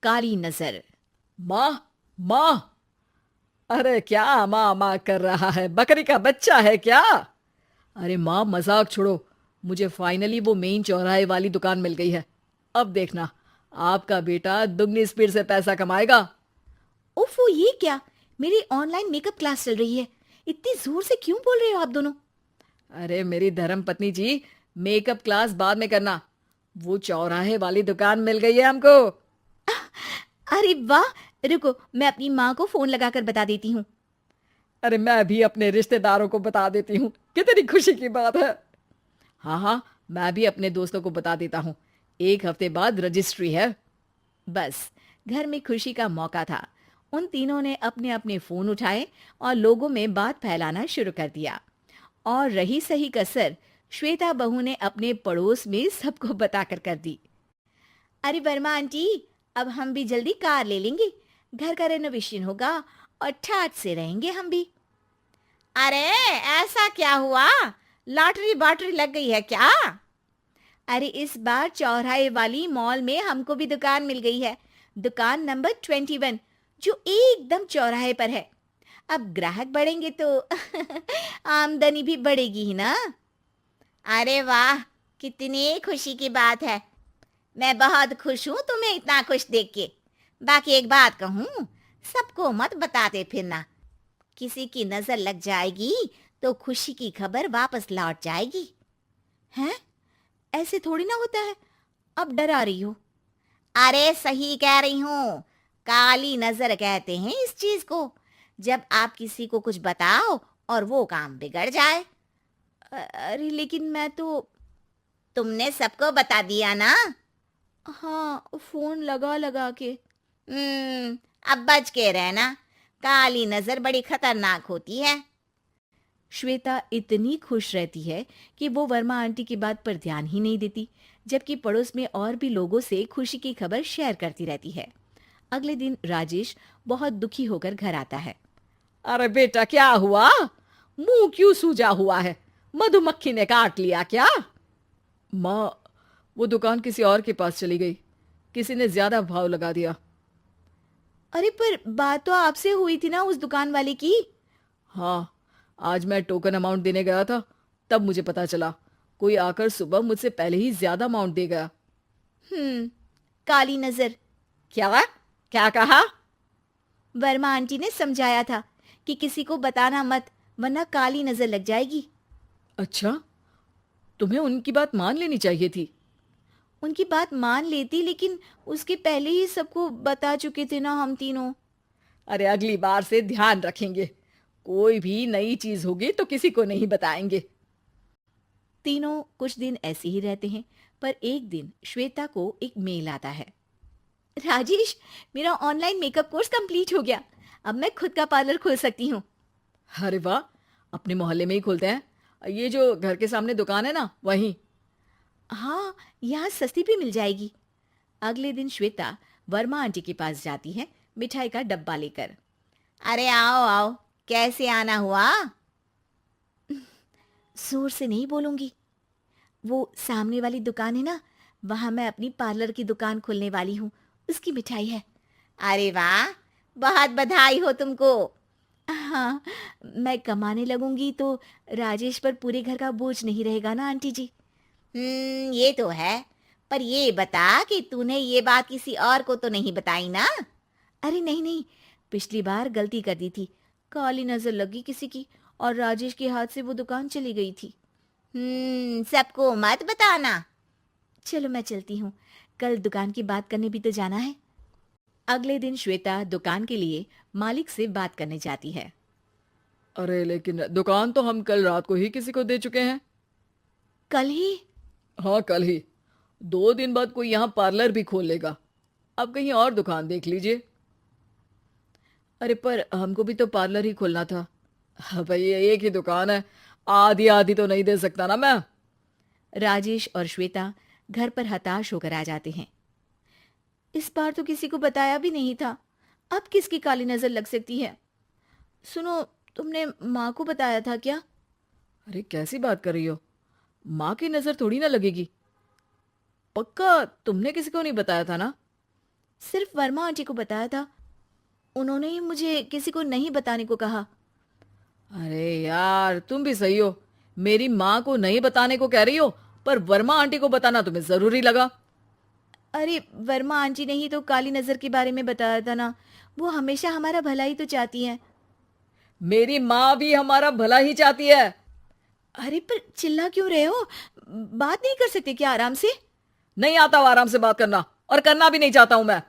काली नजर। माँ, माँ। अरे क्या माँ माँ कर रहा है? बकरी का बच्चा है क्या? अरे माँ, मजाक छोड़ो। मुझे फाइनली वो मेन चौराहे वाली दुकान मिल गई है। अब देखना, आपका बेटा दुगनी स्पीड से पैसा कमाएगा। ओफो, ये क्या? मेरी ऑनलाइन मेकअप क्लास चल रही है। इतनी जोर से क्यों बोल रहे हो आप दोनों? अरे मेरी धर्म पत्नी जी, मेकअप क्लास बाद में करना। वो चौराहे वाली दुकान मिल गई है हमको। अरे वाह! रुको, मैं अपनी माँ को फोन लगाकर बता देती हूँ। अरे मैं भी अपने रिश्तेदारों को बता देती हूँ। कितनी खुशी की बात है। हाँ हाँ, मैं भी अपने दोस्तों को बता देता हूँ। 1 हफ्ते बाद रजिस्ट्री है। बस, घर में खुशी का मौका था। उन तीनों ने अपने अपने फोन उठाए और लोगों में बात फैलाना शुरू कर दिया। और रही सही कसर, श्वेता बहू ने अपने पड़ोस में सबको बताकर कर दी। अरे वर्मा आंटी, अब हम भी जल्दी कार ले लेंगे। घर का रेनोवेशन होगा और ठाट से रहेंगे हम भी। अरे, ऐसा क्या हुआ? लॉटरी बाटरी लग गई है क्या? अरे, इस बार चौराहे वाली मॉल में हमको भी दुकान मिल गई है। दुकान नंबर 21, जो एकदम चौराहे पर है। अब ग्राहक बढ़ेंगे तो आमदनी भी बढ़ेगी ही ना। अरे वाह, कितनी खुशी की बात है। मैं बहुत खुश हूँ तुम्हें इतना खुश देख के। बाकी एक बात कहूँ, सबको मत बताते फिरना। किसी की नजर लग जाएगी तो खुशी की खबर वापस लौट जाएगी। हैं? ऐसे थोड़ी ना होता है। अब डरा रही हो? अरे सही कह रही हूँ। काली नजर कहते हैं इस चीज को, जब आप किसी को कुछ बताओ और वो काम बिगड़ जाए। अरे लेकिन मैं तो। तुमने सबको बता दिया ना? हाँ, फोन लगा लगा के। अब बच के रहना। काली नजर बड़ी खतरनाक होती है। श्वेता इतनी खुश रहती है कि वो वर्मा आंटी की बात पर ध्यान ही नहीं देती, जबकि पड़ोस में और भी लोगों से खुशी की खबर शेयर करती रहती है। अगले दिन राजेश बहुत दुखी होकर घर आता है। अरे बेटा, क्या हुआ? मुंह क्यों सूजा हुआ है? मधुमक्खी ने काट लिया क्या? माँ, वो दुकान किसी और के पास चली गई। किसी ने ज्यादा भाव लगा दिया। अरे पर बात तो आपसे हुई थी ना उस दुकान वाले की। हाँ, आज मैं टोकन अमाउंट देने गया था, तब मुझे पता चला। कोई आकर सुबह मुझसे पहले ही ज्यादा अमाउंट दे गया। काली नजर। क्या? क्या कहा? वर्मा आंटी ने समझाया था कि किसी को बताना मत, वरना काली नजर लग जाएगी। अच्छा, तुम्हें उनकी बात मान लेनी चाहिए थी। उनकी बात मान लेती, लेकिन उसके पहले ही सबको बता चुके थे ना हम तीनों। अरे अगली बार से ध्यान रखेंगे। कोई भी नई चीज होगी तो किसी को नहीं बताएंगे। तीनों कुछ दिन ऐसे ही रहते हैं, पर एक दिन श्वेता को एक मेल आता है। राजेश, मेरा ऑनलाइन मेकअप कोर्स कंप्लीट हो गया। अब मैं खुद का पार्लर खोल सकती हूँ। अरे वाह, अपने मोहल्ले में ही खोलते हैं। ये जो घर के सामने दुकान है ना, वहीं। हाँ, यहाँ सस्ती भी मिल जाएगी। अगले दिन श्वेता वर्मा आंटी के पास जाती है, मिठाई का डब्बा लेकर। अरे आओ आओ, कैसे आना हुआ? जोर से नहीं बोलूंगी। वो सामने वाली दुकान है ना, वहां मैं अपनी पार्लर की दुकान खोलने वाली हूँ। उसकी मिठाई है। अरे वाह, बहुत बधाई हो तुमको। हाँ, मैं कमाने लगूंगी तो राजेश पर पूरे घर का बोझ नहीं रहेगा ना आंटी जी। ये तो है। पर ये बता कि तूने ये बात किसी और को तो नहीं बताई ना? अरे नहीं नहीं, पिछली बार गलती कर दी थी। काली नजर लगी किसी की और राजेश के हाथ से वो दुकान चली गई थी। सबको मत बताना। चलो मैं चलती हूँ, कल दुकान की बात करने भी तो जाना है। अगले दिन श्वेता दुकान के लिए मालिक से बात करने जाती है। अरे लेकिन दुकान तो हम कल रात को ही किसी को दे चुके हैं। कल ही? हाँ, कल ही। 2 दिन बाद कोई यहाँ पार्लर भी खोल लेगा। अब कहीं और दुकान देख लीजिए। अरे पर हमको भी तो पार्लर ही खोलना था। हाँ भाई, ये एक ही दुकान है। आधी आधी तो नहीं दे सकता ना मैं। राजेश और श्वेता घर पर हताश होकर आ जाते हैं। इस बार तो किसी को बताया भी नहीं था। अब किसकी काली नजर लग सकती है? सुनो, तुमने माँ को बताया था क्या? अरे कैसी बात कर रही हो? माँ की नजर थोड़ी ना लगेगी। पक्का तुमने किसी को नहीं बताया था ना? सिर्फ वर्मा आंटी को बताया था। उन्होंने ही मुझे किसी को नहीं बताने को कहा। अरे यार, तुम भी सही हो। मेरी माँ को नहीं बताने को कह रही हो, पर वर्मा आंटी को बताना तुम्हें जरूरी लगा। अरे वर्मा आंटी ने ही तो काली नजर के बारे में बताया था ना। वो हमेशा हमारा भला ही तो चाहती हैं। मेरी माँ भी हमारा भला ही चाहती है। अरे पर चिल्ला क्यों रहे हो? बात नहीं कर सकते क्या आराम से? नहीं आता वो आराम से बात करना, और करना भी नहीं चाहता हूं मैं।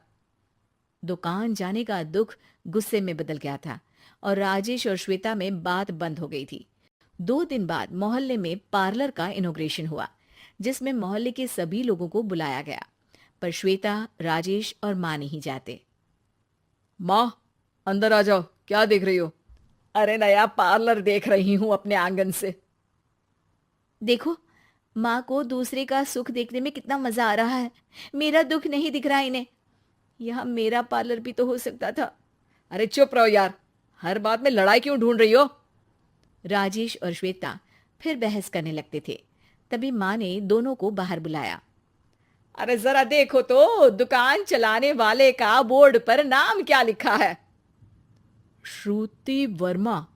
दुकान जाने का दुख गुस्से में बदल गया था और राजेश और श्वेता में बात बंद हो गई थी। 2 दिन बाद मोहल्ले में पार्लर का इनॉग्रेशन हुआ, जिसमें मोहल्ले के सभी लोगों को बुलाया गया, पर श्वेता, राजेश और माँ नहीं जाते। माँ, अंदर आ जाओ, क्या देख रही हो? अरे नया पार्लर देख रही हूं अपने आंगन से। देखो, माँ को दूसरे का सुख देखने में कितना मजा आ रहा है। मेरा दुख नहीं दिख रहा इन्हें। यहाँ मेरा पार्लर भी तो हो सकता था। अरे चुप रहो यार, हर बात में लड़ाई क्यों ढूंढ रही हो? राजेश और श्वेता फिर बहस करने लगते थे। तभी माँ ने दोनों को बाहर बुलाया। अरे जरा देखो तो, दुकान चलाने वाले का बोर्ड पर नाम क्या लिखा है? श्रुति वर्मा।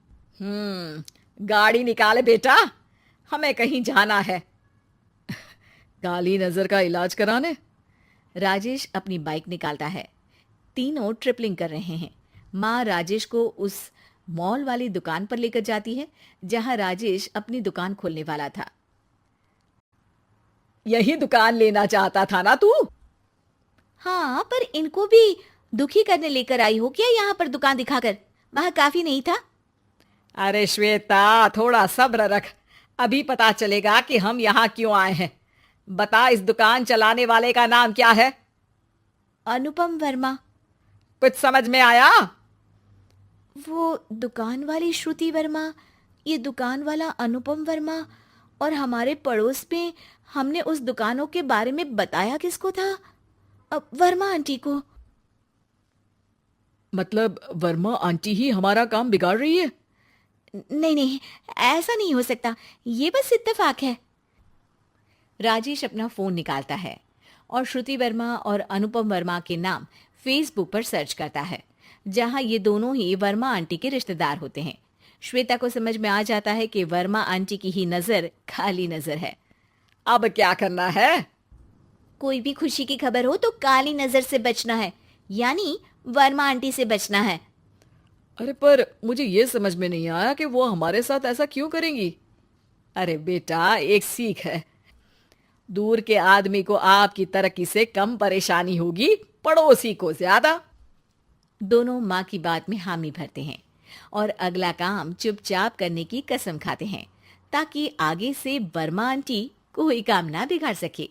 गाड़ी निकाले बेटा, हमें कहीं जाना है। काली नजर का इलाज कराने। राजेश अपनी बाइक निकालता है। तीनों ट्रिपलिंग कर रहे हैं। माँ राजेश को उस मॉल वाली दुकान पर लेकर जाती है जहां राजेश अपनी दुकान खोलने वाला था। यही दुकान लेना चाहता था ना तू? हाँ, पर इनको भी दुखी करने लेकर आई हो क्या यहाँ पर दुकान दिखाकर? वहां काफी नहीं था? अरे श्वेता, थोड़ा सब्र रख, अभी पता चलेगा कि हम यहाँ क्यों आए हैं। बता, इस दुकान चलाने वाले का नाम क्या है? अनुपम वर्मा। कुछ समझ में आया? वो दुकान वाली श्रुति वर्मा, ये दुकान वाला अनुपम वर्मा, और हमारे पड़ोस में हमने उस दुकानों के बारे में बताया किसको था? अब वर्मा आंटी को। मतलब वर्मा आंटी ही हमारा काम बिगाड़ रही है? नहीं नहीं, ऐसा नहीं हो सकता। ये बस इत्तेफाक है। राजेश अपना फोन निकालता है और श्रुति वर्मा और अनुपम वर्मा के नाम फेसबुक पर सर्च करता है, जहां ये दोनों ही वर्मा आंटी के रिश्तेदार होते हैं। श्वेता को समझ में आ जाता है कि वर्मा आंटी की ही नजर काली नजर है। अब क्या करना है? कोई भी खुशी की खबर हो तो काली नजर से बचना है, यानी वर्मा आंटी से बचना है। अरे पर मुझे ये समझ में नहीं आया कि वो हमारे साथ ऐसा क्यों करेंगी। अरे बेटा, एक सीख है, दूर के आदमी को आपकी तरक्की से कम परेशानी होगी, पड़ोसी को ज्यादा। दोनों माँ की बात में हामी भरते हैं और अगला काम चुपचाप करने की कसम खाते हैं, ताकि आगे से वर्मा आंटी कोई काम ना बिगाड़ सके।